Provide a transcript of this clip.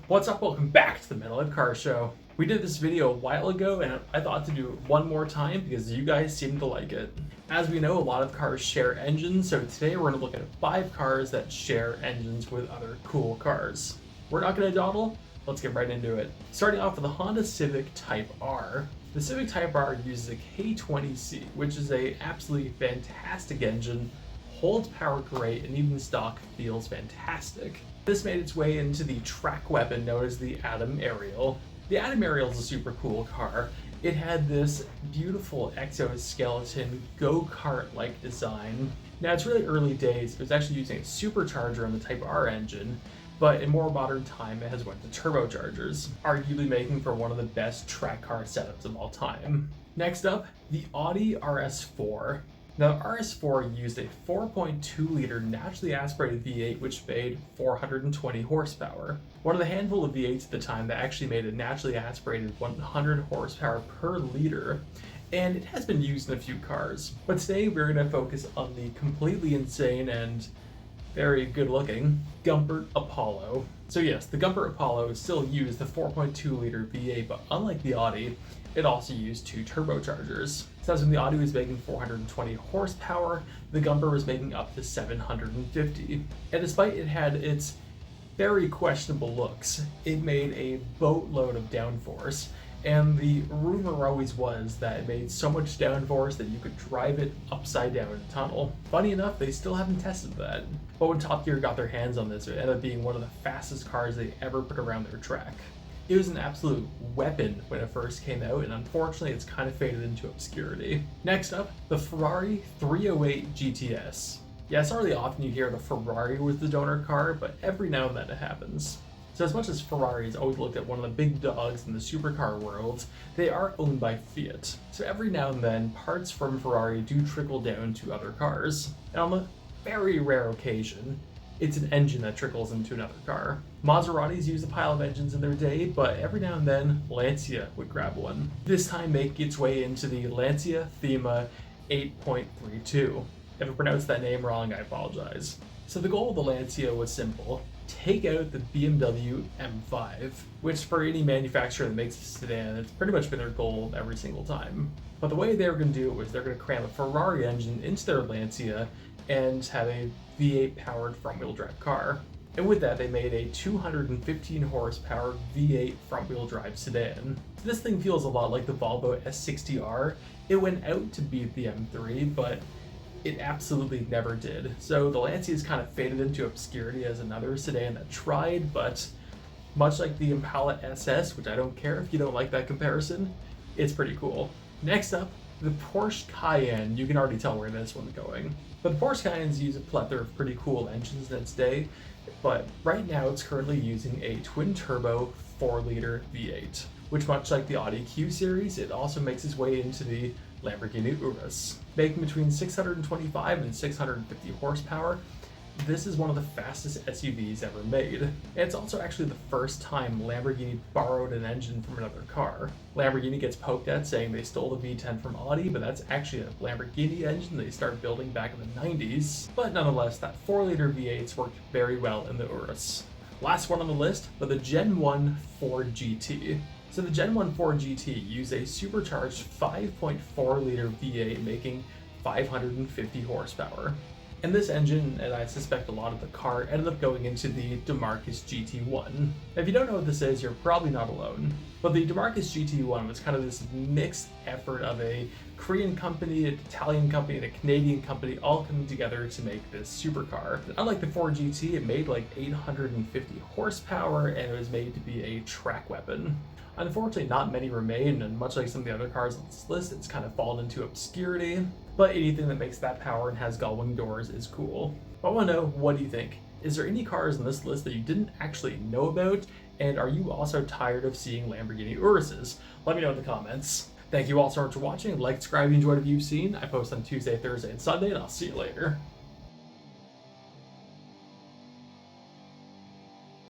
What's up? Welcome back to the Metal Ed Car Show. We did this video a while ago and I thought to do it one more time because you guys seem to like it. As we know, a lot of cars share engines, so today we're going to look at 5 cars that share engines with other cool cars. We're not going to dawdle, let's get right into it. Starting off with the Honda Civic Type R. The Civic Type R uses a K20C, which is a absolutely fantastic engine, holds power great, and even stock feels fantastic. This made its way into the track weapon known as the Atom Ariel. The Atom Ariel is a super cool car. It had this beautiful exoskeleton go-kart-like design. Now it's really early days. It was actually using a supercharger on the Type R engine, but in more modern time it has went to turbochargers, arguably making for one of the best track car setups of all time. Next up, the Audi RS4. Now, the RS4 used a 4.2-liter naturally aspirated V8 which made 420 horsepower. One of the handful of V8s at the time that actually made a naturally aspirated 100 horsepower per liter, and it has been used in a few cars. But today we're going to focus on the completely insane and very good looking Gumpert Apollo. So yes, the Gumpert Apollo still used the 4.2-liter V8, but unlike the Audi, it also used 2 turbochargers. So that's when the Audi was making 420 horsepower, the Gumpert was making up to 750. And despite it had its very questionable looks, it made a boatload of downforce. And the rumor always was that it made so much downforce that you could drive it upside down in a tunnel. Funny enough, they still haven't tested that. But when Top Gear got their hands on this, it ended up being one of the fastest cars they ever put around their track. It was an absolute weapon when it first came out, and unfortunately it's kind of faded into obscurity. Next up, the Ferrari 308 GTS. Yeah, it's not really often you hear the Ferrari was the donor car, but every now and then it happens. So as much as Ferrari is always looked at one of the big dogs in the supercar world, they are owned by Fiat. So every now and then, parts from Ferrari do trickle down to other cars. And on a very rare occasion, it's an engine that trickles into another car. Maseratis use a pile of engines in their day, but every now and then, Lancia would grab one. This time make its way into the Lancia Thema 8.32. If I pronounced that name wrong, I apologize. So the goal of the Lancia was simple. Take out the BMW M5, which for any manufacturer that makes a sedan, it's pretty much been their goal every single time. But the way they were going to do it was they're going to cram a Ferrari engine into their Lancia and have a V8 powered front wheel drive car. And with that, they made a 215 horsepower V8 front wheel drive sedan. So this thing feels a lot like the Volvo S60R. It went out to beat the M3, but it absolutely never did. So the Lancia is kind of faded into obscurity as another sedan that tried, but much like the Impala SS, which I don't care if you don't like that comparison, it's pretty cool. Next up, the Porsche Cayenne. You can already tell where this one's going. But the Porsche Cayennes use a plethora of pretty cool engines in its day, but right now it's currently using a twin-turbo 4-liter V8, which much like the Audi Q series, it also makes its way into the Lamborghini Urus. Making between 625 and 650 horsepower, this is one of the fastest SUVs ever made. And it's also actually the first time Lamborghini borrowed an engine from another car. Lamborghini gets poked at saying they stole the V10 from Audi, but that's actually a Lamborghini engine they started building back in the 90s. But nonetheless, that 4-liter V8s worked very well in the Urus. Last one on the list, but the Gen 1 Ford GT. So the Gen 1 Ford GT used a supercharged 5.4-liter V8 making 550 horsepower. And this engine, and I suspect a lot of the car, ended up going into the DeMarcus GT1. If you don't know what this is, you're probably not alone. But the DeMarcus GT1 was kind of this mixed effort of a Korean company, an Italian company, and a Canadian company all coming together to make this supercar. Unlike the Ford GT, it made like 850 horsepower, and it was made to be a track weapon. Unfortunately, not many remain, and much like some of the other cars on this list, it's kind of fallen into obscurity. But anything that makes that power and has gull-wing doors is cool. But I want to know, what do you think? Is there any cars on this list that you didn't actually know about? And are you also tired of seeing Lamborghini Uruses? Let me know in the comments. Thank you all so much for watching. Like, subscribe if you enjoyed what you've seen. I post on Tuesday, Thursday, and Sunday, and I'll see you later.